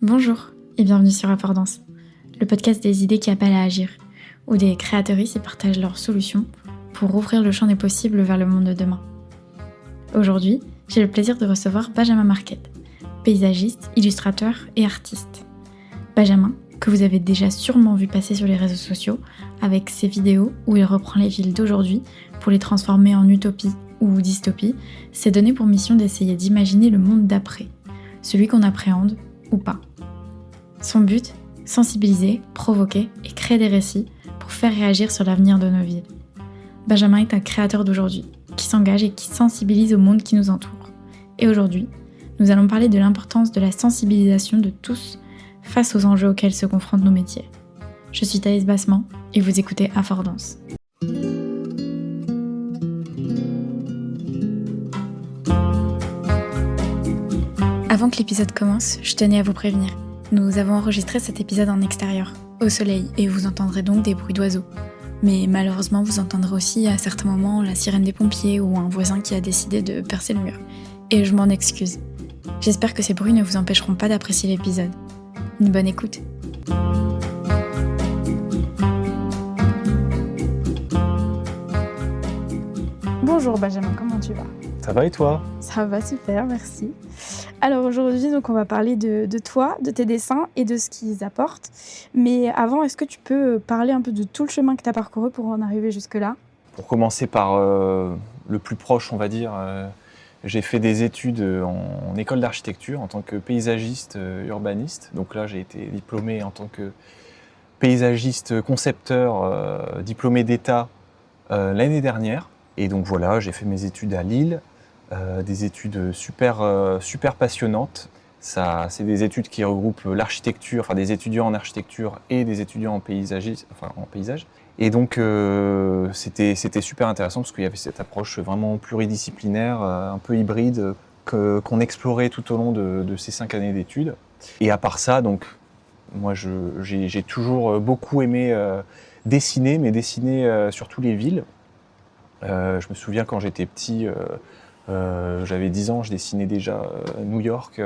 Bonjour et bienvenue sur Affordance, le podcast des idées qui appellent à agir, où des créatrices y partagent leurs solutions pour ouvrir le champ des possibles vers le monde de demain. Aujourd'hui, j'ai le plaisir de recevoir Benjamin Marquette, paysagiste, illustrateur et artiste. Benjamin, que vous avez déjà sûrement vu passer sur les réseaux sociaux avec ses vidéos où il reprend les villes d'aujourd'hui pour les transformer en utopie ou dystopie, s'est donné pour mission d'essayer d'imaginer le monde d'après, celui qu'on appréhende ou pas. Son but, sensibiliser, provoquer et créer des récits pour faire réagir sur l'avenir de nos villes. Benjamin est un créateur d'aujourd'hui, qui s'engage et qui sensibilise au monde qui nous entoure. Et aujourd'hui, nous allons parler de l'importance de la sensibilisation de tous face aux enjeux auxquels se confrontent nos métiers. Je suis Thaïs Bassement et vous écoutez Affordance. Avant que l'épisode commence, je tenais à vous prévenir. Nous avons enregistré cet épisode en extérieur, au soleil, et vous entendrez donc des bruits d'oiseaux. Mais malheureusement, vous entendrez aussi à certains moments la sirène des pompiers ou un voisin qui a décidé de percer le mur. Et je m'en excuse. J'espère que ces bruits ne vous empêcheront pas d'apprécier l'épisode. Une bonne écoute. Bonjour Benjamin, comment tu vas ? Ça va et toi ? Ça va super, merci. Alors aujourd'hui, donc, on va parler de toi, de tes dessins et de ce qu'ils apportent. Mais avant, est-ce que tu peux parler un peu de tout le chemin que tu as parcouru pour en arriver jusque-là ? Pour commencer par le plus proche, on va dire, j'ai fait des études en école d'architecture en tant que paysagiste urbaniste. Donc là, j'ai été diplômé en tant que paysagiste concepteur, diplômé d'État l'année dernière. Et donc voilà, j'ai fait mes études à Lille. Des études super passionnantes. C'est des études qui regroupent l'architecture, enfin des étudiants en architecture et des étudiants en paysage. Et donc c'était super intéressant parce qu'il y avait cette approche vraiment pluridisciplinaire, un peu hybride, qu'on explorait tout au long de ces 5 années d'études. Et à part ça, donc moi j'ai toujours beaucoup aimé dessiner, mais dessiner surtout les villes. Je me souviens quand j'étais petit. J'avais 10 ans, je dessinais déjà New York,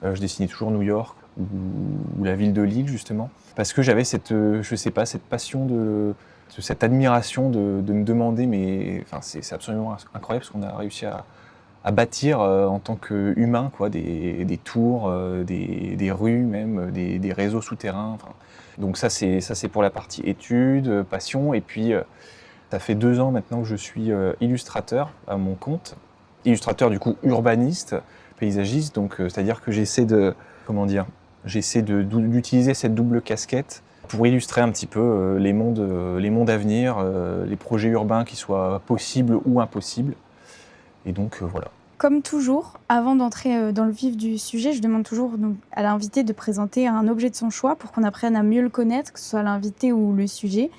je dessinais toujours New York ou la ville de Lille justement, parce que j'avais cette passion, cette admiration de me demander, mais enfin, c'est absolument incroyable ce qu'on a réussi à bâtir en tant qu'humain, quoi, des tours, des rues même, des réseaux souterrains. Enfin, donc ça c'est pour la partie études, passion, et puis ça fait 2 ans maintenant que je suis illustrateur à mon compte. Illustrateur du coup urbaniste, paysagiste, donc c'est-à-dire que j'essaie d'utiliser cette double casquette pour illustrer un petit peu les mondes à venir, les projets urbains qui soient possibles ou impossibles. Et donc voilà. Comme toujours, avant d'entrer dans le vif du sujet, je demande toujours donc, à l'invité de présenter un objet de son choix pour qu'on apprenne à mieux le connaître, que ce soit l'invité ou le sujet.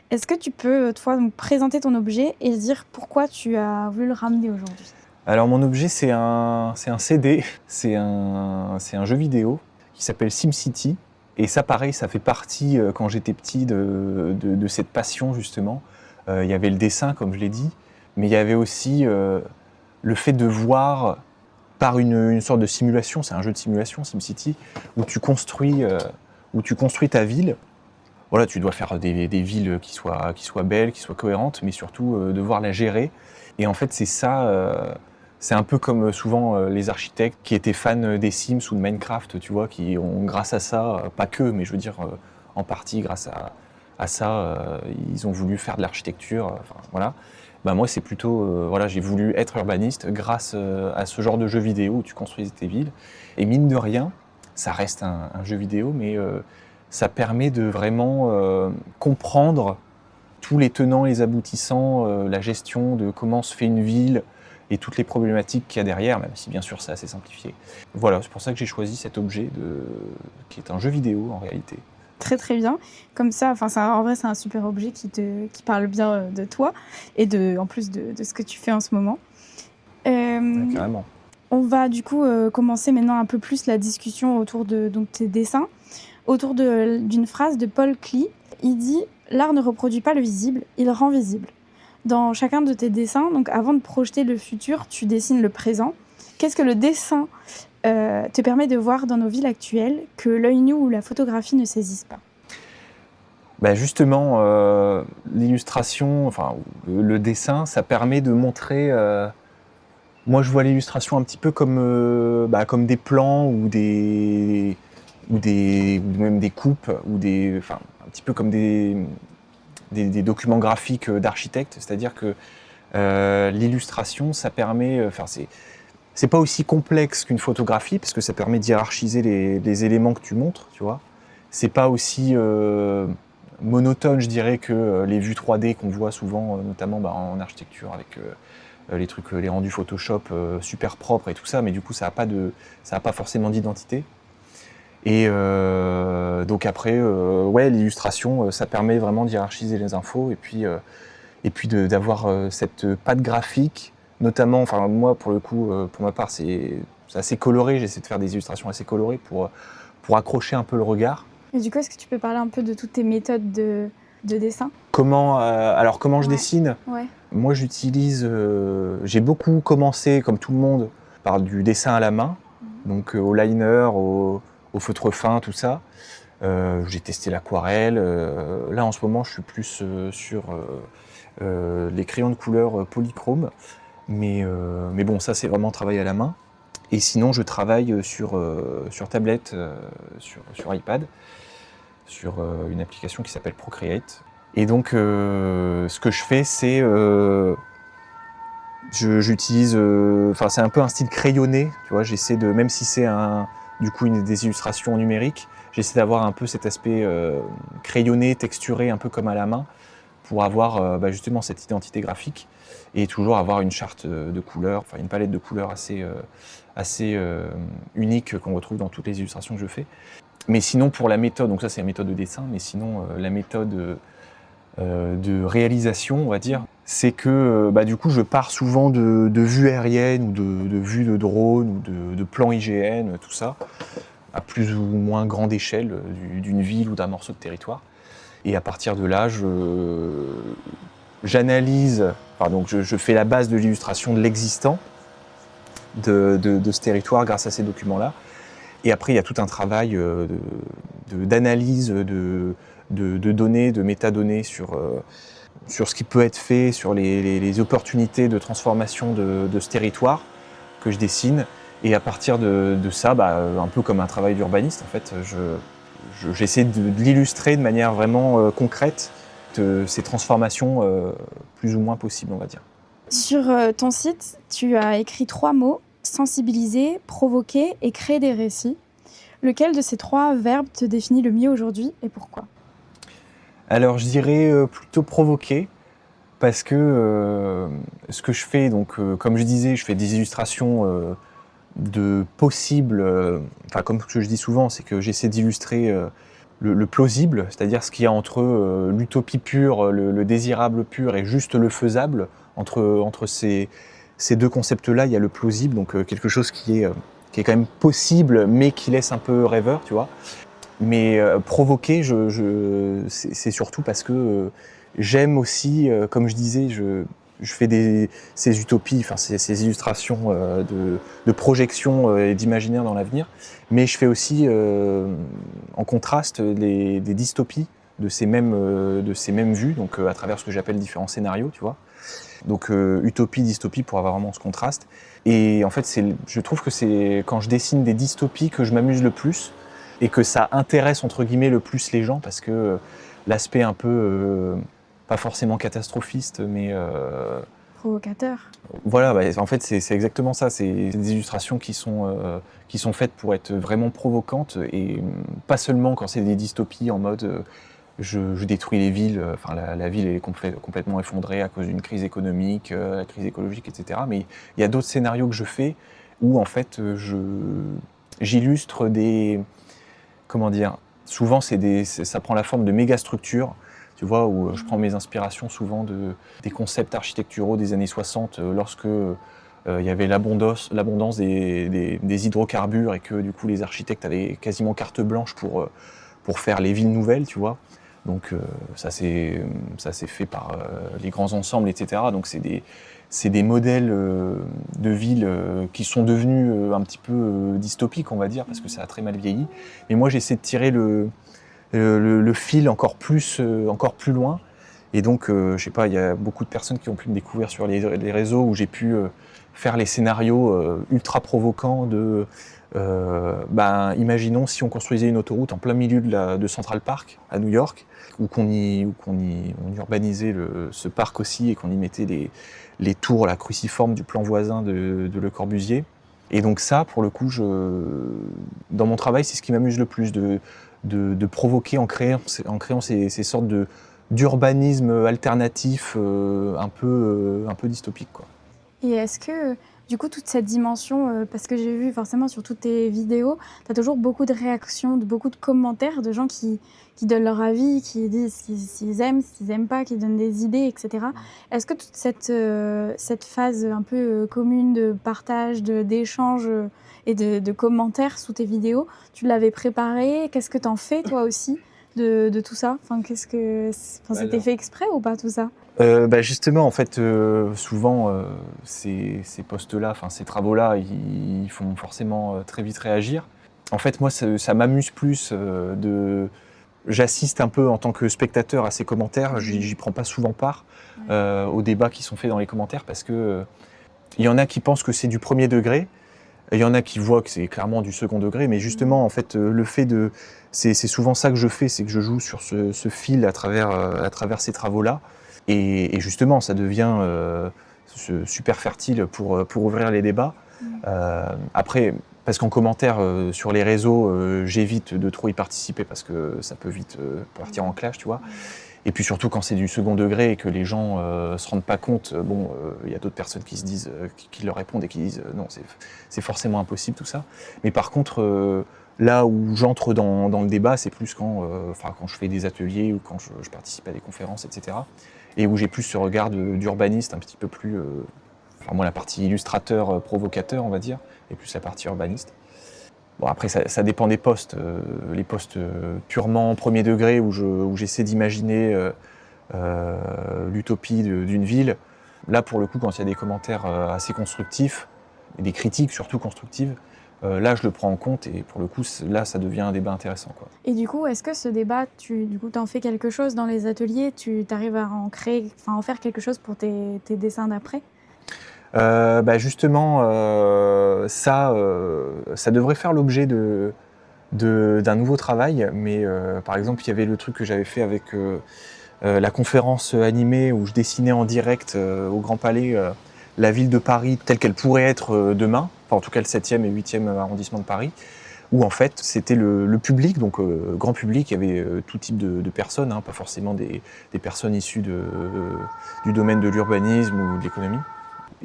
Est-ce que tu peux, toi, donc, présenter ton objet et dire pourquoi tu as voulu le ramener aujourd'hui ? Alors mon objet c'est un CD, c'est un jeu vidéo qui s'appelle SimCity. Et ça pareil, ça fait partie quand j'étais petit de cette passion justement. Il y avait le dessin comme je l'ai dit, mais il y avait aussi le fait de voir par une sorte de simulation, c'est un jeu de simulation SimCity, où tu construis ta ville. Voilà, tu dois faire des villes qui soient belles, qui soient cohérentes, mais surtout devoir la gérer. Et en fait c'est ça... C'est un peu comme souvent les architectes qui étaient fans des Sims ou de Minecraft, tu vois, qui ont, grâce à ça, pas que, mais je veux dire en partie grâce à ça, ils ont voulu faire de l'architecture. Enfin, voilà. Bah, moi, c'est plutôt, j'ai voulu être urbaniste grâce à ce genre de jeu vidéo où tu construis tes villes. Et mine de rien, ça reste un jeu vidéo, mais ça permet de vraiment comprendre tous les tenants et les aboutissants, la gestion de comment se fait une ville, et toutes les problématiques qu'il y a derrière, même si bien sûr c'est assez simplifié. Voilà, c'est pour ça que j'ai choisi cet objet qui est un jeu vidéo en réalité. Très très bien, comme ça, en vrai c'est un super objet qui parle bien de toi et en plus de ce que tu fais en ce moment. Ouais, carrément. On va du coup commencer maintenant un peu plus la discussion autour de tes dessins, autour d'une phrase de Paul Klee. Il dit « L'art ne reproduit pas le visible, il rend visible ». Dans chacun de tes dessins, donc avant de projeter le futur, tu dessines le présent. Qu'est-ce que le dessin te permet de voir dans nos villes actuelles que l'œil nu ou la photographie ne saisissent pas? Bah justement, l'illustration, enfin le dessin, ça permet de montrer. Moi, je vois l'illustration un petit peu comme des plans ou même des coupes enfin un petit peu comme des documents graphiques d'architecte. C'est-à-dire que l'illustration, ça permet. Enfin, c'est pas aussi complexe qu'une photographie parce que ça permet d'hiérarchiser les éléments que tu montres, tu vois. C'est pas aussi monotone, je dirais, que les vues 3D qu'on voit souvent, notamment en architecture avec les trucs, les rendus Photoshop super propres et tout ça, mais du coup ça a pas forcément d'identité. Et donc après, ouais, l'illustration, ça permet vraiment d'hiérarchiser les infos et puis d'avoir cette patte graphique, notamment, enfin moi pour le coup, pour ma part, c'est assez coloré. J'essaie de faire des illustrations assez colorées pour accrocher un peu le regard. Et du coup, est-ce que tu peux parler un peu de toutes tes méthodes de dessin? Comment je Ouais. dessine? Ouais. Moi, j'ai beaucoup commencé, comme tout le monde, par du dessin à la main, donc au liner, au feutre fin, tout ça. J'ai testé l'aquarelle. Là, en ce moment, je suis plus sur les crayons de couleur polychrome. Mais bon, ça, c'est vraiment travail à la main. Et sinon, je travaille sur tablette, sur iPad, sur une application qui s'appelle Procreate. Et donc, ce que je fais, c'est j'utilise, c'est un peu un style crayonné, tu vois. J'essaie de, même si c'est des illustrations numériques, j'essaie d'avoir un peu cet aspect crayonné, texturé, un peu comme à la main, pour avoir justement cette identité graphique et toujours avoir une charte de couleurs, enfin une palette de couleurs assez unique qu'on retrouve dans toutes les illustrations que je fais. Mais sinon, pour la méthode, donc ça c'est la méthode de dessin, mais sinon la méthode de réalisation, on va dire, c'est que du coup je pars souvent de vues aériennes ou de vues de drone ou de plans IGN, tout ça, à plus ou moins grande échelle d'une ville ou d'un morceau de territoire. Et à partir de là, j'analyse, donc je fais la base de l'illustration de l'existant de ce territoire grâce à ces documents-là. Et après, il y a tout un travail d'analyse de données, de métadonnées sur ce qui peut être fait, sur les opportunités de transformation de ce territoire que je dessine. Et à partir de ça, un peu comme un travail d'urbaniste, en fait, j'essaie de l'illustrer de manière vraiment concrète, ces transformations plus ou moins possibles, on va dire. Sur ton site, tu as écrit 3 mots: sensibiliser, provoquer et créer des récits. Lequel de ces 3 verbes te définit le mieux aujourd'hui et pourquoi? Alors je dirais plutôt provoquer, parce que ce que je fais, donc comme je disais, je fais des illustrations de possibles, comme ce que je dis souvent, c'est que j'essaie d'illustrer le plausible, c'est-à-dire ce qu'il y a entre l'utopie pure, le désirable pur et juste le faisable. Entre ces deux concepts-là, il y a le plausible, donc quelque chose qui est quand même possible, mais qui laisse un peu rêveur, tu vois. Mais provoquer, c'est surtout parce que j'aime aussi, comme je disais, je fais ces utopies, ces illustrations de projection et d'imaginaire dans l'avenir, mais je fais aussi en contraste des dystopies de ces mêmes vues, donc à travers ce que j'appelle différents scénarios, tu vois. Donc utopie, dystopie, pour avoir vraiment ce contraste. Et en fait, je trouve que c'est quand je dessine des dystopies que je m'amuse le plus et que ça intéresse entre guillemets le plus les gens, parce que l'aspect un peu, pas forcément catastrophiste, mais Provocateur. voilà, en fait c'est exactement ça, c'est des illustrations qui sont faites pour être vraiment provocantes, et pas seulement quand c'est des dystopies en mode je détruis les villes, la ville est complètement effondrée à cause d'une crise économique, la crise écologique, etc. Mais il y a d'autres scénarios que je fais où en fait j'illustre souvent ça prend la forme de méga structures, tu vois, où je prends mes inspirations souvent des concepts architecturaux des années 60, lorsque il y avait l'abondance des hydrocarbures et que du coup les architectes avaient quasiment carte blanche pour faire les villes nouvelles, tu vois. Donc ça s'est fait par les grands ensembles, etc. Donc c'est des modèles de villes qui sont devenus un petit peu dystopiques, on va dire, parce que ça a très mal vieilli. Mais moi, j'essaie de tirer le fil encore plus loin. Et donc, je sais pas, il y a beaucoup de personnes qui ont pu me découvrir sur les réseaux où j'ai pu faire les scénarios ultra provocants de imaginons si on construisait une autoroute en plein milieu de Central Park à New York, ou qu'on urbanisait ce parc aussi et qu'on y mettait les tours, la cruciforme du plan voisin de Le Corbusier. Et donc ça, pour le coup, dans mon travail, c'est ce qui m'amuse le plus, de provoquer en créant ces sortes d'urbanisme alternatif un peu dystopique, quoi. Et est-ce que, du coup, toute cette dimension, parce que j'ai vu forcément sur toutes tes vidéos, tu as toujours beaucoup de réactions, beaucoup de commentaires de gens qui donnent leur avis, qui disent s'ils aiment, s'ils n'aiment pas, qui donnent des idées, etc. Est-ce que toute cette phase un peu commune de partage, d'échange et de commentaires sous tes vidéos, tu l'avais préparée? Qu'est-ce que tu en fais, toi aussi, de tout ça? C'était fait exprès ou pas, tout ça? Justement, en fait, souvent, ces posts-là, ces travaux-là, ils font forcément très vite réagir. En fait, moi, ça m'amuse plus j'assiste un peu en tant que spectateur à ces commentaires, j'y prends pas souvent part aux débats qui sont faits dans les commentaires, parce que il y en a qui pensent que c'est du premier degré, il y en a qui voient que c'est clairement du second degré, mais justement, en fait, c'est souvent ça que je fais, c'est que je joue sur ce fil à travers ces travaux-là. Et justement, ça devient super fertile pour ouvrir les débats. Après, parce qu'en commentaire sur les réseaux, j'évite de trop y participer parce que ça peut vite partir en clash, tu vois. Et puis surtout quand c'est du second degré et que les gens se rendent pas compte, il y a d'autres personnes qui se disent, qui leur répondent et qui disent non, c'est forcément impossible tout ça. Mais par contre, là où j'entre dans le débat, c'est plus quand je fais des ateliers ou quand je participe à des conférences, etc. Et où j'ai plus ce regard d'urbaniste un petit peu plus... moi, la partie illustrateur, provocateur, on va dire, et plus la partie urbaniste. Bon, après, ça dépend des postes. Les postes purement premier degré, où j'essaie d'imaginer l'utopie d'une ville. Là, pour le coup, quand il y a des commentaires assez constructifs, et des critiques surtout constructives, là, je le prends en compte et pour le coup, là, ça devient un débat intéressant, quoi. Et du coup, est-ce que ce débat, t'en fais quelque chose dans les ateliers? Tu arrives à en faire quelque chose pour tes dessins d'après? Justement, ça devrait faire l'objet d'un nouveau travail, mais par exemple, il y avait le truc que j'avais fait avec la conférence animée où je dessinais en direct au Grand Palais la ville de Paris telle qu'elle pourrait être demain, enfin en tout cas le 7e et 8e arrondissement de Paris, où en fait c'était le public, donc grand public, il y avait tout type de personnes, pas forcément des personnes issues du domaine de l'urbanisme ou de l'économie.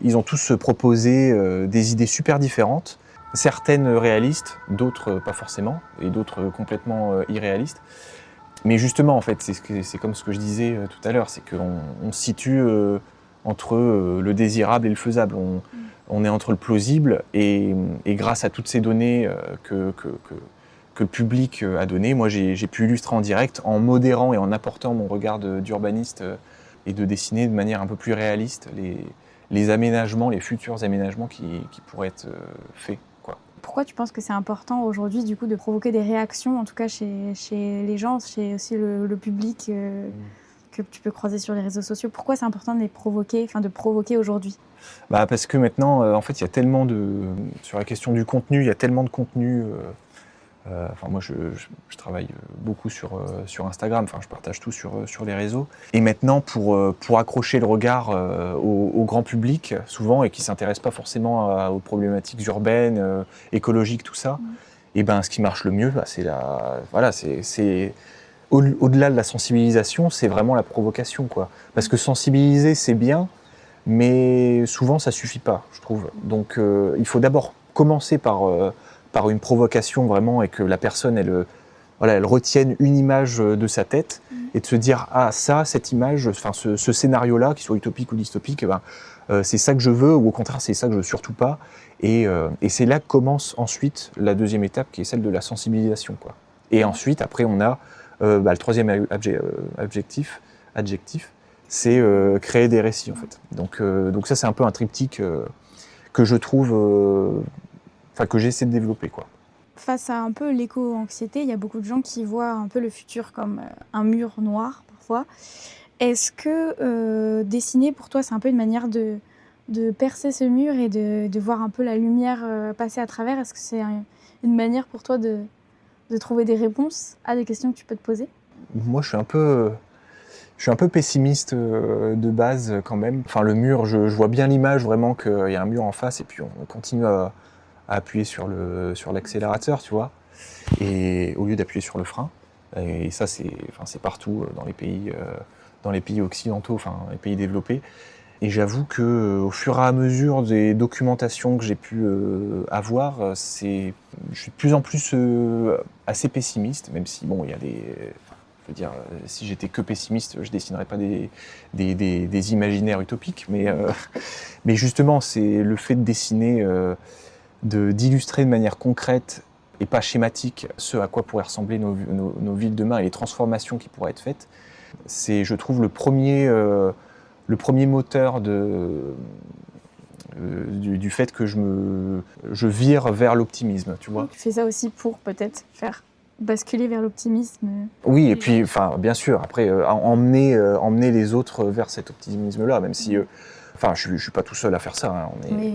Ils ont tous proposé des idées super différentes, certaines réalistes, d'autres pas forcément, et d'autres complètement irréalistes. Mais justement, en fait, c'est comme ce que je disais tout à l'heure, c'est qu'on se situe entre le désirable et le faisable. On est entre le plausible et grâce à toutes ces données que le public a données, moi j'ai pu illustrer en direct en modérant et en apportant mon regard d'urbaniste et de dessiner de manière un peu plus réaliste les aménagements, les futurs aménagements qui pourraient être faits, quoi. Pourquoi tu penses que c'est important aujourd'hui du coup de provoquer des réactions, en tout cas chez les gens, chez aussi le public que tu peux croiser sur les réseaux sociaux? Pourquoi c'est important de de provoquer aujourd'hui? Parce que maintenant, en fait, il y a tellement sur la question du contenu, il y a tellement de contenu. Moi, je travaille beaucoup sur Instagram, je partage tout sur les réseaux. Et maintenant, pour accrocher le regard au grand public, souvent, et qui ne s'intéresse pas forcément aux problématiques urbaines, écologiques, tout ça, et ce qui marche le mieux, c'est au-delà de la sensibilisation, c'est vraiment la provocation, quoi. Parce que sensibiliser, c'est bien, mais souvent, ça ne suffit pas, je trouve. Donc, il faut d'abord commencer par une provocation vraiment et que la personne elle retienne une image de sa tête et de se dire cette image, ce scénario-là, qu'il soit utopique ou dystopique, c'est ça que je veux ou au contraire c'est ça que je veux surtout pas et c'est là que commence ensuite la deuxième étape qui est celle de la sensibilisation, quoi. Et ensuite après on a Le troisième adjectif, c'est créer des récits, en fait. Donc ça, c'est un peu un triptyque que je trouve, que j'essaie de développer, quoi. Face à un peu l'éco-anxiété, il y a beaucoup de gens qui voient un peu le futur comme un mur noir parfois. Est-ce que dessiner pour toi, c'est un peu une manière de percer ce mur et de voir un peu la lumière passer à travers? Est-ce que c'est une manière pour toi de trouver des réponses à des questions que tu peux te poser? Moi, je suis un peu pessimiste de base quand même. Enfin, le mur, je vois bien l'image vraiment qu'il y a un mur en face et puis on continue à appuyer sur l'accélérateur, tu vois, et au lieu d'appuyer sur le frein. Et ça, c'est partout dans les pays occidentaux, enfin les pays développés. Et j'avoue que au fur et à mesure des documentations que j'ai pu avoir, je suis de plus en plus assez pessimiste, même si bon, il y a des, je veux dire, si j'étais que pessimiste, je dessinerais pas des imaginaires utopiques, mais justement, c'est le fait de dessiner, d'illustrer de manière concrète et pas schématique ce à quoi pourraient ressembler nos villes demain et les transformations qui pourraient être faites. C'est, je trouve, le premier moteur du fait que je vire vers l'optimisme, tu vois. Tu fais ça aussi pour peut-être faire basculer vers l'optimisme. Oui, et puis, bien sûr, après, emmener les autres vers cet optimisme-là, même si, je suis pas tout seul à faire ça. Hein, Oui.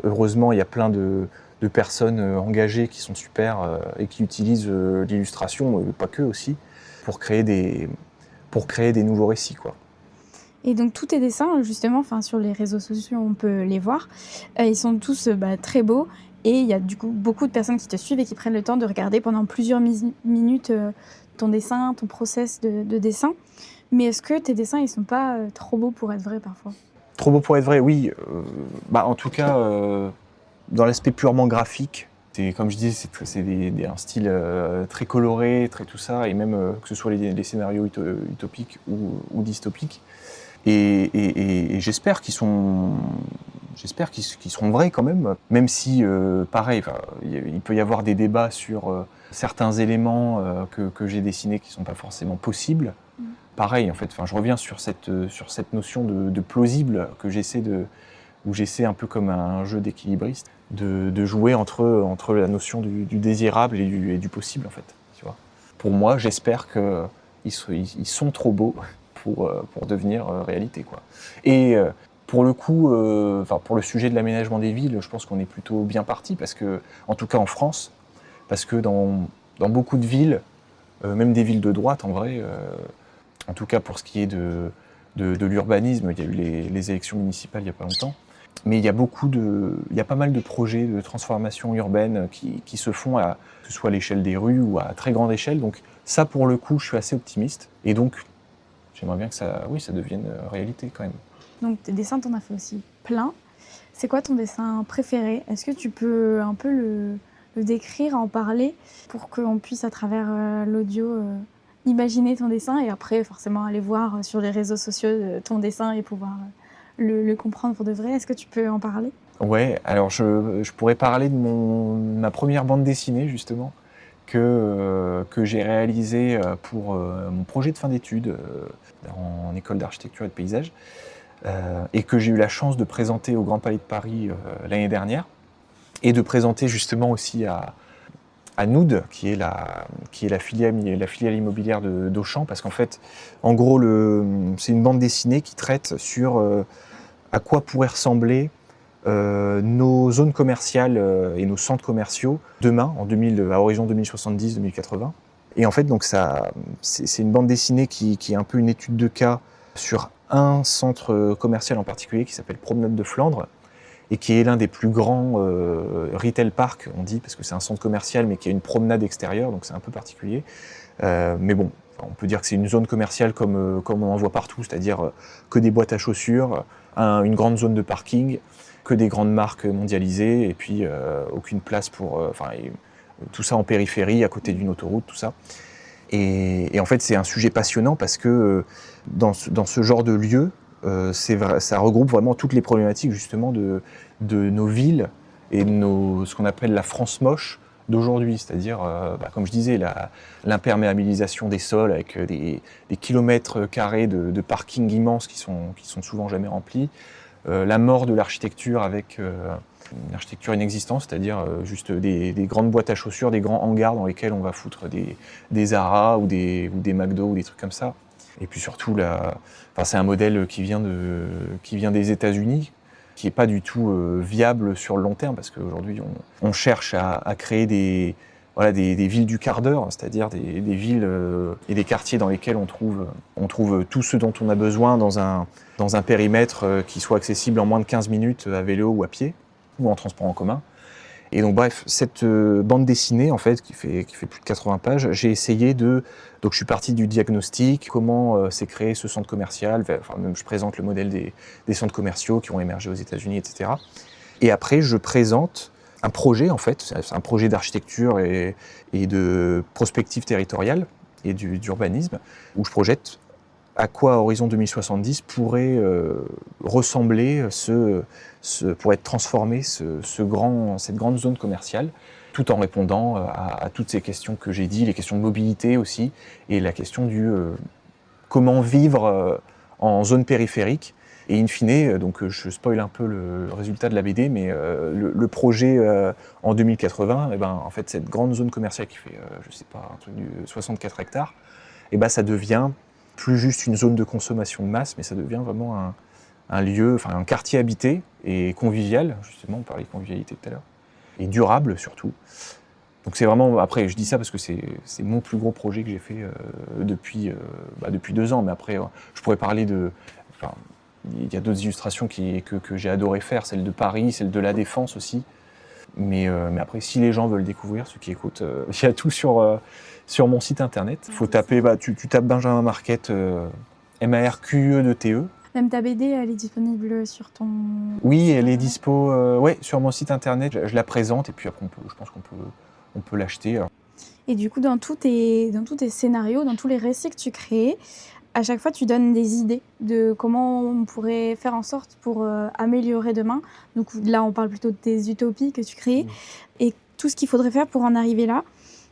Heureusement, il y a plein de personnes engagées qui sont super et qui utilisent l'illustration, pas que aussi, pour créer des nouveaux récits, quoi. Et donc tous tes dessins, justement, sur les réseaux sociaux, on peut les voir. Ils sont tous très beaux. Et il y a du coup beaucoup de personnes qui te suivent et qui prennent le temps de regarder pendant plusieurs minutes ton dessin, ton process de dessin. Mais est-ce que tes dessins, ils sont pas trop beaux pour être vrais parfois? Trop beau pour être vrai, oui. En tout cas, dans l'aspect purement graphique, c'est, comme je disais, c'est un style très coloré, très tout ça, et même que ce soit les scénarios utopiques ou dystopiques. Et j'espère qu'ils seront vrais quand même si, pareil, il peut y avoir des débats sur certains éléments que j'ai dessinés qui ne sont pas forcément possibles. Pareil, en fait, je reviens sur cette notion de plausible où j'essaie un peu comme un jeu d'équilibriste, de jouer entre la notion du désirable et du possible, en fait. Tu vois. Pour moi, j'espère qu'ils sont trop beaux pour devenir réalité, quoi. Et pour le coup, pour le sujet de l'aménagement des villes, je pense qu'on est plutôt bien parti, parce que, en tout cas en France, parce que dans beaucoup de villes, même des villes de droite en vrai, en tout cas pour ce qui est de l'urbanisme, il y a eu les élections municipales il n'y a pas longtemps, mais il y a pas mal de projets de transformation urbaine qui se font, que ce soit à l'échelle des rues ou à très grande échelle. Donc ça, pour le coup, je suis assez optimiste. Et donc, j'aimerais bien que ça devienne réalité quand même. Donc tes dessins, t'en as fait aussi plein. C'est quoi ton dessin préféré? Est-ce que tu peux un peu le décrire, en parler, pour qu'on puisse, à travers l'audio, imaginer ton dessin et après forcément aller voir sur les réseaux sociaux ton dessin et pouvoir le comprendre pour de vrai? Est-ce que tu peux en parler? Ouais, alors je pourrais parler de ma première bande dessinée justement, que j'ai réalisée pour mon projet de fin d'études en école d'architecture et de paysage, et que j'ai eu la chance de présenter au Grand Palais de Paris l'année dernière, et de présenter justement aussi à Noud, qui est la filiale immobilière d'Auchan, parce qu'en fait, en gros, c'est une bande dessinée qui traite sur à quoi pourraient ressembler nos zones commerciales et nos centres commerciaux demain, à horizon 2070-2080. Et en fait, donc c'est une bande dessinée qui est un peu une étude de cas sur un centre commercial en particulier qui s'appelle Promenade de Flandre, et qui est l'un des plus grands retail parks, on dit, parce que c'est un centre commercial, mais qui a une promenade extérieure, donc c'est un peu particulier. Mais bon, on peut dire que c'est une zone commerciale comme on en voit partout, c'est-à-dire que des boîtes à chaussures, une grande zone de parking, que des grandes marques mondialisées, et puis aucune place pour... tout ça en périphérie, à côté d'une autoroute, tout ça. Et en fait, c'est un sujet passionnant parce que dans ce genre de lieu, ça regroupe vraiment toutes les problématiques justement de nos villes et ce qu'on appelle la France moche d'aujourd'hui, c'est-à-dire, comme je disais, l'imperméabilisation des sols avec des kilomètres carrés de parkings immenses qui sont souvent jamais remplis, la mort de l'architecture avec une architecture inexistante, c'est-à-dire juste des grandes boîtes à chaussures, des grands hangars dans lesquels on va foutre des Zara ou des McDo ou des trucs comme ça. Et puis surtout, c'est un modèle qui vient des États-Unis, qui n'est pas du tout viable sur le long terme, parce qu'aujourd'hui, on cherche à créer des villes du quart d'heure, c'est-à-dire des villes et des quartiers dans lesquels on trouve tout ce dont on a besoin dans un périmètre qui soit accessible en moins de 15 minutes à vélo ou à pied, ou en transport en commun. Et donc bref, cette bande dessinée, en fait, qui fait plus de 80 pages, j'ai essayé donc je suis parti du diagnostic, comment s'est créé ce centre commercial, même je présente le modèle des centres commerciaux qui ont émergé aux États-Unis, etc. Et après, je présente un projet, en fait, c'est un projet d'architecture et de prospective territoriale et d'urbanisme, où je projette à quoi Horizon 2070 pourrait ressembler, pourrait être transformé cette grande zone commerciale, tout en répondant à toutes ces questions que j'ai dit, les questions de mobilité aussi, et la question du comment vivre en zone périphérique. Et in fine, donc je spoil un peu le résultat de la BD, mais le projet en 2080, en fait, cette grande zone commerciale qui fait, un truc de 64 hectares, ça devient plus juste une zone de consommation de masse, mais ça devient vraiment un lieu, un quartier habité et convivial, justement, on parlait de convivialité tout à l'heure, et durable surtout. Donc c'est vraiment, après je dis ça parce que c'est mon plus gros projet que j'ai fait depuis 2 ans, mais après je pourrais parler il y a d'autres illustrations que j'ai adoré faire, celle de Paris, celle de la Défense aussi. Mais après, si les gens veulent découvrir, ceux qui écoutent, il y a tout sur mon site internet. Il faut taper, tu tapes Benjamin Marquette, MARQUE. Même ta BD, elle est disponible sur ton... Oui, elle est dispo sur mon site internet. Je la présente et puis après, je pense qu'on peut l'acheter. Et du coup, dans tous tes scénarios, dans tous les récits que tu crées, à chaque fois, tu donnes des idées de comment on pourrait faire en sorte pour améliorer demain. Donc là, on parle plutôt de tes utopies que tu crées et tout ce qu'il faudrait faire pour en arriver là.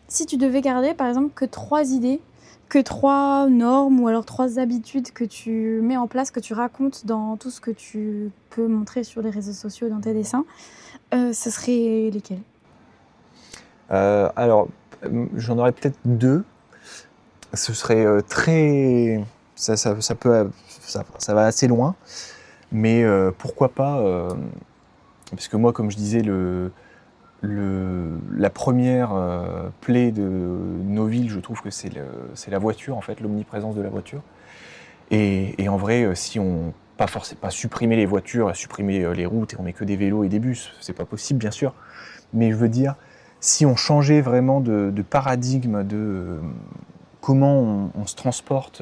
Si tu devais garder, par exemple, que 3 idées, que 3 normes ou alors 3 habitudes que tu mets en place, que tu racontes dans tout ce que tu peux montrer sur les réseaux sociaux, dans tes dessins, ce serait lesquelles ? Alors, j'en aurais peut-être 2. Ce serait très... Ça va assez loin, mais pourquoi pas... parce que moi, comme je disais, la première plaie de nos villes, je trouve que c'est la voiture, en fait, l'omniprésence de la voiture. Et en vrai, si on... Pas supprimer les voitures, supprimer les routes et on met que des vélos et des bus, c'est pas possible, bien sûr. Mais je veux dire, si on changeait vraiment de paradigme de... comment on se transporte,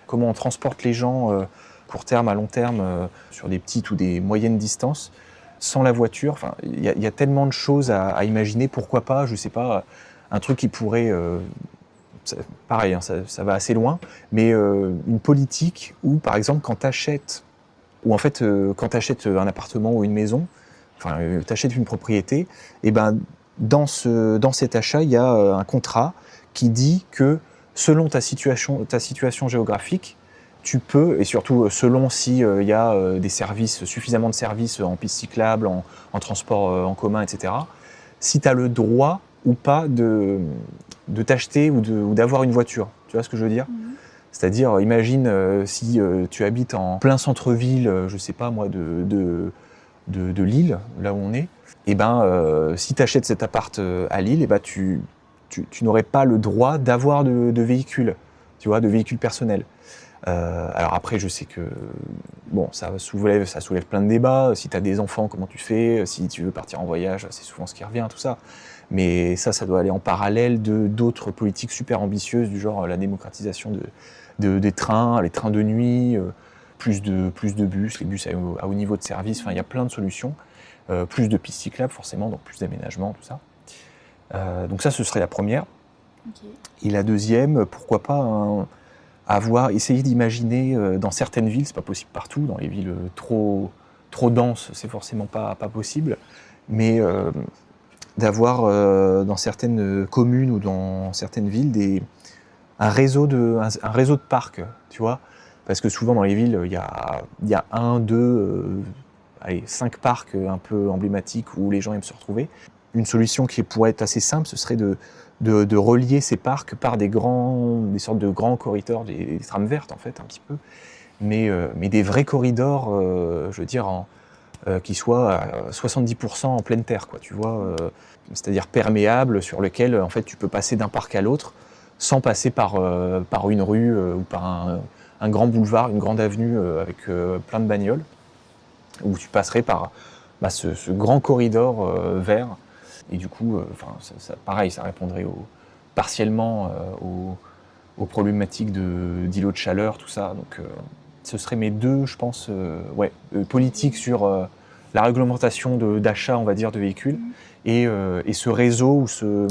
comment on transporte les gens court terme, à long terme, sur des petites ou des moyennes distances, sans la voiture. Il y a tellement de choses à imaginer. Pourquoi pas, je sais pas, un truc qui pourrait... pareil, ça va assez loin, mais une politique où, par exemple, quand tu achètes un appartement ou une maison, tu achètes une propriété, et dans cet achat, il y a un contrat qui dit que selon ta situation géographique, tu peux, et surtout selon s'il y a suffisamment de services en piste cyclable, en transport en commun, etc., si tu as le droit ou pas de t'acheter ou d'avoir une voiture. Tu vois ce que je veux dire ? C'est-à-dire, imagine si tu habites en plein centre-ville, je sais pas moi, de Lille, là où on est, et si tu achètes cet appart à Lille, tu n'aurais pas le droit d'avoir de véhicule, tu vois, de véhicule personnel. Alors après, je sais que ça soulève plein de débats. Si tu as des enfants, comment tu fais ? Si tu veux partir en voyage, c'est souvent ce qui revient, tout ça. Mais ça doit aller en parallèle d'autres politiques super ambitieuses, du genre la démocratisation des trains, les trains de nuit, plus de bus, les bus à haut niveau de service. Il y a plein de solutions. Plus de pistes cyclables, forcément, donc plus d'aménagement, tout ça. Donc ça, ce serait la première. Okay. Et la deuxième, pourquoi pas essayer d'imaginer dans certaines villes, c'est pas possible partout, dans les villes trop denses, c'est forcément pas possible, mais d'avoir dans certaines communes ou dans certaines villes un réseau de parcs, tu vois. Parce que souvent dans les villes, il y a 1, 2, 5 parcs un peu emblématiques où les gens aiment se retrouver. Une solution qui pourrait être assez simple, ce serait de relier ces parcs par des sortes de grands corridors, des trames vertes en fait, un petit peu, mais des vrais corridors, je veux dire, qui soient à 70% en pleine terre, quoi, tu vois, c'est-à-dire perméables, sur lesquels en fait tu peux passer d'un parc à l'autre sans passer par une rue ou par un grand boulevard, une grande avenue avec plein de bagnoles, où tu passerais par ce grand corridor vert. Et du coup, pareil, ça répondrait partiellement aux problématiques d'îlots de chaleur, tout ça. Donc, ce seraient mes deux, je pense, politiques sur la réglementation d'achat, on va dire, de véhicules, et ce réseau ou ce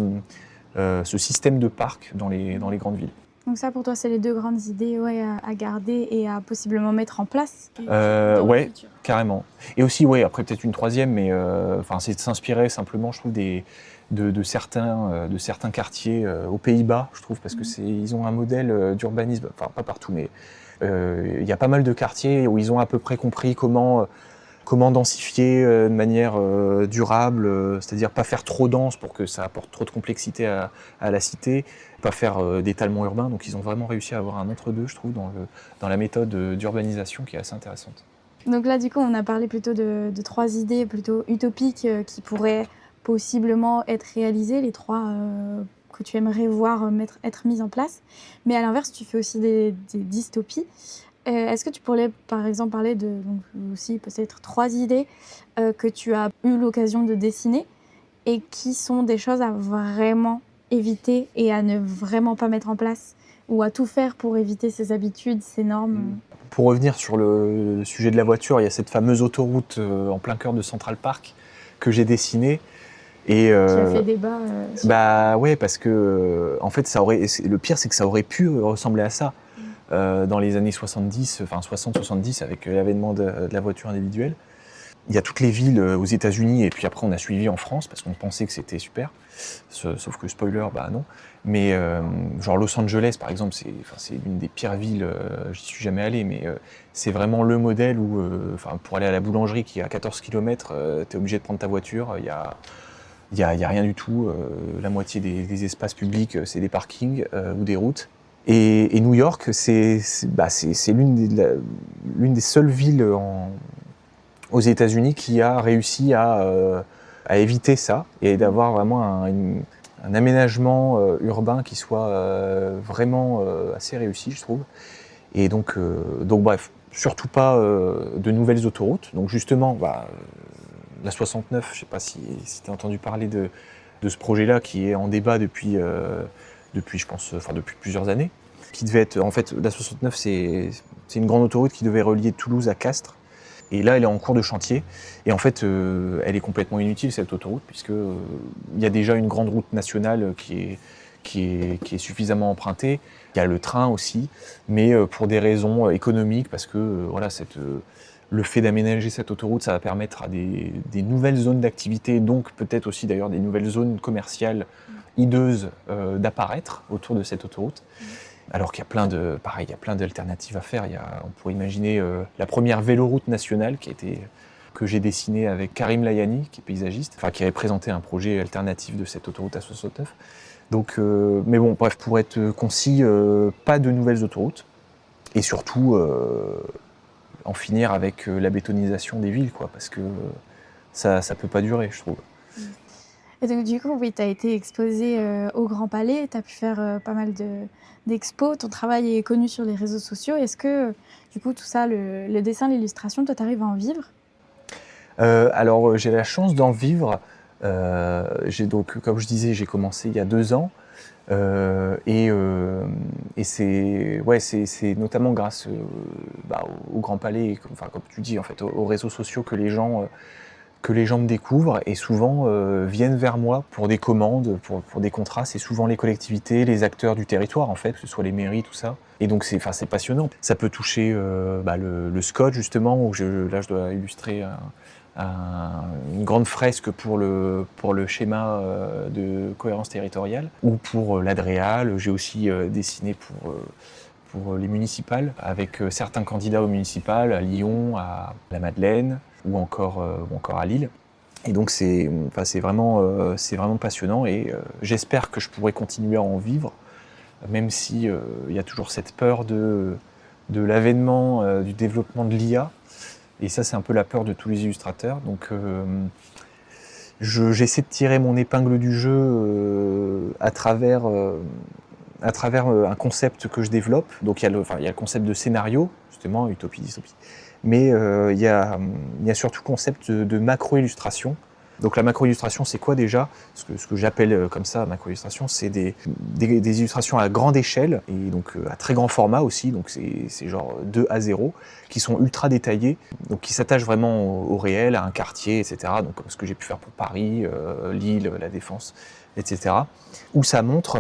système de parcs dans les grandes villes. Donc ça, pour toi, c'est les deux grandes idées à garder et à possiblement mettre en place Ouais, carrément. Et aussi, après peut-être une troisième, mais c'est de s'inspirer simplement, je trouve, de certains quartiers aux Pays-Bas, je trouve, parce que ils ont un modèle d'urbanisme, enfin pas partout, mais il y a pas mal de quartiers où ils ont à peu près compris comment densifier de manière durable, c'est-à-dire pas faire trop dense pour que ça apporte trop de complexité à la cité, pas faire d'étalement urbain. Donc ils ont vraiment réussi à avoir un entre-deux, je trouve, dans la méthode d'urbanisation qui est assez intéressante. Donc là, du coup, on a parlé plutôt de 3 idées plutôt utopiques qui pourraient possiblement être réalisées, les 3 que tu aimerais voir être mises en place. Mais à l'inverse, tu fais aussi des dystopies. Est-ce que tu pourrais, par exemple, parler donc aussi peut-être 3 idées que tu as eu l'occasion de dessiner et qui sont des choses à vraiment éviter et à ne vraiment pas mettre en place ou à tout faire pour éviter ces habitudes, ces normes Pour revenir sur le sujet de la voiture, il y a cette fameuse autoroute en plein cœur de Central Park que j'ai dessinée. Et, qui a fait débat. Ouais, parce que en fait, le pire, c'est que ça aurait pu ressembler à ça. Dans les années 70, enfin 60-70, avec l'avènement de la voiture individuelle. Il y a toutes les villes aux États-Unis, et puis après on a suivi en France, parce qu'on pensait que c'était super, sauf que spoiler, non. Mais genre Los Angeles, par exemple, c'est l'une des pires villes, j'y suis jamais allé, mais c'est vraiment le modèle où, pour aller à la boulangerie qui est à 14 km, tu es obligé de prendre ta voiture, il y a rien du tout, la moitié des espaces publics, c'est des parkings ou des routes. Et New York, c'est l'une des seules villes aux États-Unis qui a réussi à éviter ça et d'avoir vraiment un aménagement urbain qui soit vraiment assez réussi, je trouve. Et donc bref, surtout pas de nouvelles autoroutes. Donc justement, la 69, je ne sais pas si tu as entendu parler de ce projet-là qui est en débat depuis plusieurs années, qui devait être, en fait, la 69, c'est une grande autoroute qui devait relier Toulouse à Castres, et là, elle est en cours de chantier, et en fait, elle est complètement inutile, cette autoroute, puisque il y a déjà une grande route nationale qui est suffisamment empruntée, il y a le train aussi, mais pour des raisons économiques, parce que le fait d'aménager cette autoroute, ça va permettre à des nouvelles zones d'activité, donc peut-être aussi d'ailleurs des nouvelles zones commerciales hideuses d'apparaître autour de cette autoroute. Alors qu'il y a plein d'alternatives à faire. On pourrait imaginer la première véloroute nationale que j'ai dessinée avec Karim Layani, qui est paysagiste, qui avait présenté un projet alternatif de cette autoroute à 69. Donc, mais bon, bref, pour être concis, pas de nouvelles autoroutes. Et surtout, en finir avec la bétonisation des villes, quoi, parce que ça peut pas durer, je trouve. Et donc du coup, oui, tu as été exposé au Grand Palais, tu as pu faire pas mal d'expos, ton travail est connu sur les réseaux sociaux. Est-ce que du coup tout ça, le dessin, l'illustration, toi tu arrives à en vivre ? Alors j'ai la chance d'en vivre. Donc, comme je disais, j'ai commencé il y a 2 ans. Et c'est notamment grâce au Grand Palais, comme tu dis, en fait, aux réseaux sociaux que les gens me découvrent et souvent viennent vers moi pour des commandes, pour des contrats. C'est souvent les collectivités, les acteurs du territoire, en fait, que ce soit les mairies, tout ça. Et donc c'est passionnant. Ça peut toucher le Scott, justement, où je dois illustrer une grande fresque pour le schéma de cohérence territoriale ou pour l'Adréal. J'ai aussi dessiné pour les municipales, avec certains candidats aux municipales, à Lyon, à la Madeleine ou encore à Lille. Et donc c'est vraiment passionnant et j'espère que je pourrai continuer à en vivre, même si il y a toujours cette peur de l'avènement, du développement de l'IA. Et ça, c'est un peu la peur de tous les illustrateurs. Donc j'essaie de tirer mon épingle du jeu à travers un concept que je développe. Donc il y a le concept de scénario, justement, utopie, dystopie. Mais il y a surtout le concept de macro-illustration. Donc la macro-illustration, c'est quoi déjà ? Ce que j'appelle comme ça, macro-illustration, c'est des illustrations à grande échelle, et donc à très grand format aussi, donc c'est genre 2:0, qui sont ultra détaillées, donc qui s'attachent vraiment au réel, à un quartier, etc. Donc comme ce que j'ai pu faire pour Paris, Lille, la Défense, etc. Où ça montre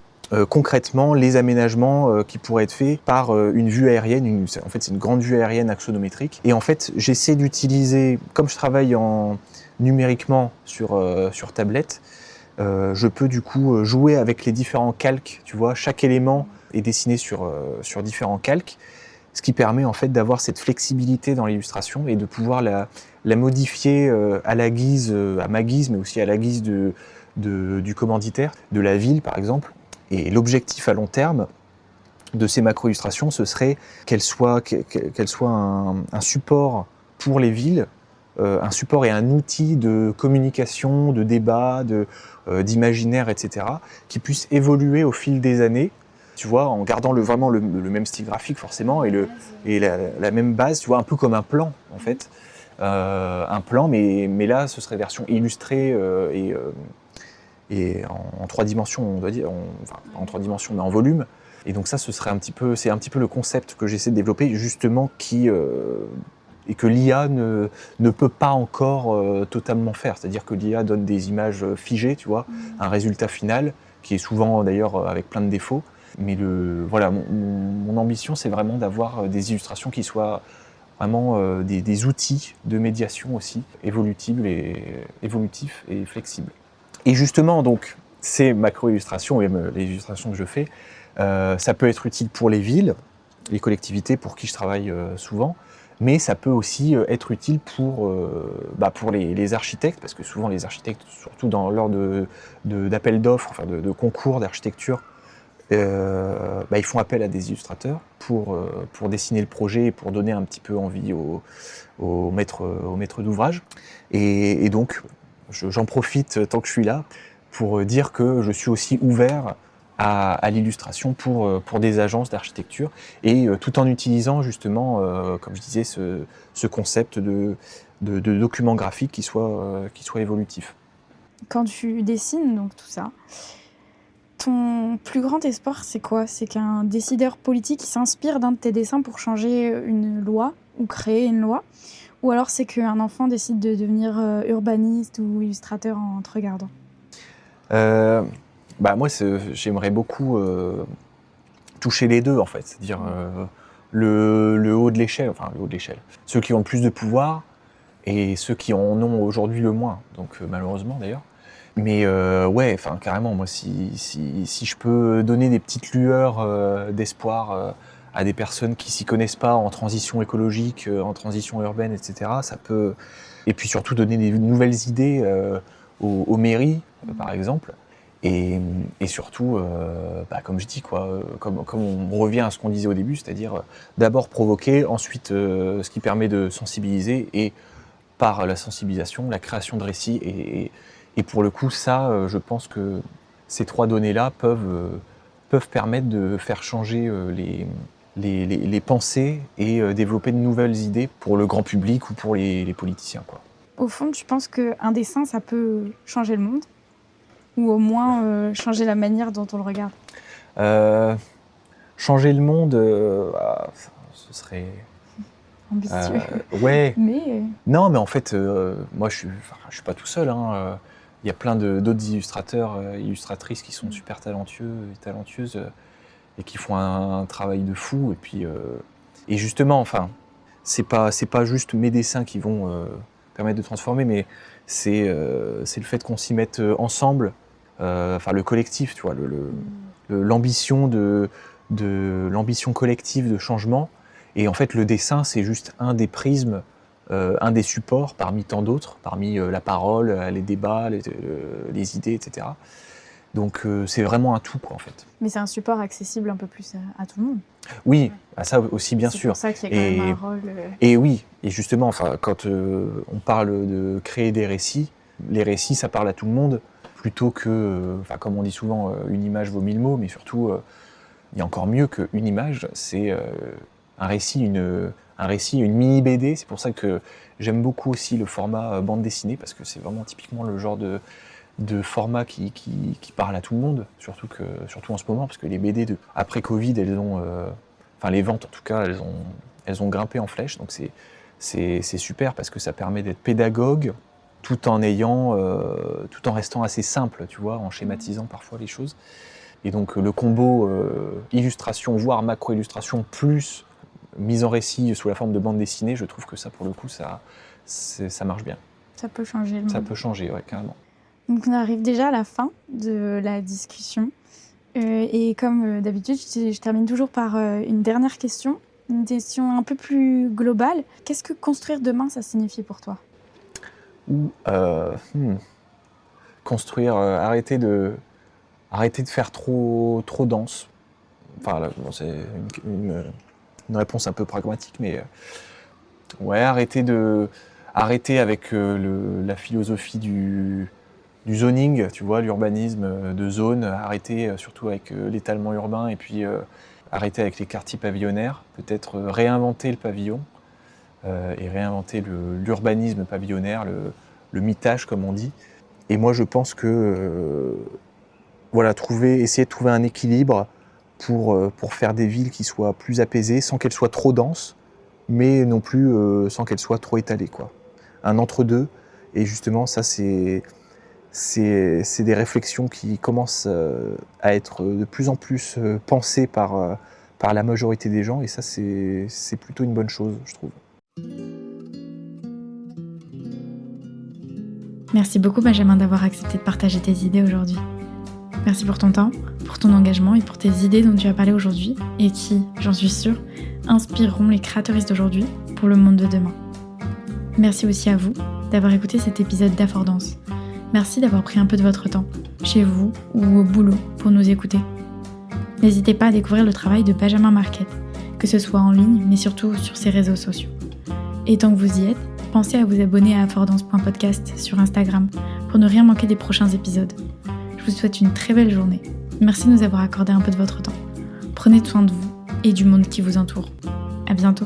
concrètement les aménagements qui pourraient être faits par une vue aérienne. En fait, c'est une grande vue aérienne axonométrique. Et en fait, j'essaie d'utiliser, comme je travaille numériquement sur tablette, je peux du coup jouer avec les différents calques. Tu vois, chaque élément est dessiné sur différents calques, ce qui permet en fait d'avoir cette flexibilité dans l'illustration et de pouvoir la modifier à ma guise, mais aussi à la guise du commanditaire, de la ville par exemple. Et l'objectif à long terme de ces macro-illustrations, ce serait qu'elles soient un support pour les villes, un support et un outil de communication, de débat, d'imaginaire, etc., qui puisse évoluer au fil des années, tu vois, en gardant vraiment le même style graphique forcément, et la même base, tu vois, un peu comme un plan en fait. Un plan, mais là, ce serait version illustrée et en 3 dimensions, on doit dire, en 3 dimensions, mais en volume. Et donc ça, c'est un petit peu le concept que j'essaie de développer, justement, et que l'IA ne peut pas encore totalement faire. C'est-à-dire que l'IA donne des images figées, tu vois, un résultat final, qui est souvent d'ailleurs avec plein de défauts. Mais voilà, mon ambition, c'est vraiment d'avoir des illustrations qui soient vraiment des outils de médiation aussi, évolutifs et flexibles. Et justement, donc, ces macro-illustrations, et les illustrations que je fais, ça peut être utile pour les villes, les collectivités pour qui je travaille souvent, mais ça peut aussi être utile pour les architectes, parce que souvent les architectes, surtout lors d'appels d'offres, enfin de concours d'architecture, ils font appel à des illustrateurs pour dessiner le projet et pour donner un petit peu envie aux maîtres d'ouvrage. Et donc, j'en profite tant que je suis là pour dire que je suis aussi ouvert à l'illustration pour des agences d'architecture, et tout en utilisant justement, comme je disais, ce concept de document graphique qui soit évolutif. Quand tu dessines donc tout ça, ton plus grand espoir, c'est quoi ? C'est qu'un décideur politique s'inspire d'un de tes dessins pour changer une loi ou créer une loi ? Ou alors c'est qu'un enfant décide de devenir urbaniste ou illustrateur en te regardant ? Moi, j'aimerais beaucoup toucher les deux, en fait. C'est-à-dire le haut de l'échelle, ceux qui ont le plus de pouvoir et ceux qui en ont aujourd'hui le moins. Donc malheureusement d'ailleurs. Mais carrément, moi, si je peux donner des petites lueurs d'espoir à des personnes qui s'y connaissent pas en transition écologique, en transition urbaine, etc., ça peut... Et puis surtout donner des nouvelles idées aux mairies, par exemple. Et surtout, comme je dis, comme on revient à ce qu'on disait au début, c'est-à-dire d'abord provoquer, ensuite ce qui permet de sensibiliser, et par la sensibilisation, la création de récits. Et pour le coup, ça, je pense que ces 3 données-là peuvent permettre de faire changer les pensées et développer de nouvelles idées pour le grand public ou pour les politiciens, quoi. Au fond, tu penses qu'un dessin, ça peut changer le monde ? Ou au moins changer la manière dont on le regarde ? Changer le monde, ce serait... ambitieux. Ouais. Mais... Non, mais en fait, moi, je suis pas tout seul. Il y a plein d'autres illustrateurs, illustratrices qui sont super talentueux et talentueuses et qui font un travail de fou. Et puis, et justement, c'est pas juste mes dessins qui vont permettre de transformer, mais c'est le fait qu'on s'y mette ensemble, enfin le collectif, tu vois, l'ambition l'ambition collective de changement. Et en fait, le dessin, c'est juste un des prismes, un des supports parmi tant d'autres, parmi la parole, les débats, les idées, etc. Donc c'est vraiment un tout, quoi, en fait. Mais c'est un support accessible un peu plus à tout le monde. Oui, ça aussi, bien sûr. C'est pour ça qu'il y a quand même un rôle... Et oui, et justement, quand on parle de créer des récits, les récits, ça parle à tout le monde, plutôt que, comme on dit souvent, une image vaut 1000 mots, mais surtout, il y a encore mieux qu'une image, c'est un récit, une mini BD. C'est pour ça que j'aime beaucoup aussi le format bande dessinée, parce que c'est vraiment typiquement le genre de format qui parle à tout le monde, surtout en ce moment, parce que les BD après Covid, elles ont, les ventes en tout cas, elles ont grimpé en flèche, donc c'est super parce que ça permet d'être pédagogue tout en restant assez simple, tu vois, en schématisant parfois les choses. Et donc le combo illustration, voire macro-illustration, plus mise en récit sous la forme de bande dessinée, je trouve que ça, pour le coup, ça marche bien. Ça peut changer le monde. Ça peut changer, ouais, carrément. Donc on arrive déjà à la fin de la discussion. Et comme d'habitude, je termine toujours par une dernière question. Une question un peu plus globale. Qu'est-ce que construire demain, ça signifie pour toi ? Construire, arrêter de faire trop dense. Enfin, là, bon, c'est une réponse un peu pragmatique, mais ouais, arrêter avec la philosophie du zoning, tu vois, l'urbanisme de zone, arrêter surtout avec l'étalement urbain, et puis arrêter avec les quartiers pavillonnaires, peut-être réinventer le pavillon et réinventer l'urbanisme pavillonnaire, le mitage comme on dit. Et moi je pense que essayer de trouver un équilibre pour faire des villes qui soient plus apaisées, sans qu'elles soient trop denses, mais non plus sans qu'elles soient trop étalées, quoi. Un entre-deux, et justement ça c'est des réflexions qui commencent à être de plus en plus pensées par la majorité des gens, et ça c'est plutôt une bonne chose, je trouve. Merci beaucoup Benjamin d'avoir accepté de partager tes idées aujourd'hui. Merci pour ton temps, pour ton engagement et pour tes idées dont tu as parlé aujourd'hui et qui, j'en suis sûre, inspireront les créateuristes d'aujourd'hui pour le monde de demain. Merci aussi à vous d'avoir écouté cet épisode d'Affordance. Merci d'avoir pris un peu de votre temps, chez vous ou au boulot, pour nous écouter. N'hésitez pas à découvrir le travail de Benjamin Marquet, que ce soit en ligne, mais surtout sur ses réseaux sociaux. Et tant que vous y êtes, pensez à vous abonner à affordance.podcast sur Instagram pour ne rien manquer des prochains épisodes. Je vous souhaite une très belle journée. Merci de nous avoir accordé un peu de votre temps. Prenez soin de vous et du monde qui vous entoure. À bientôt.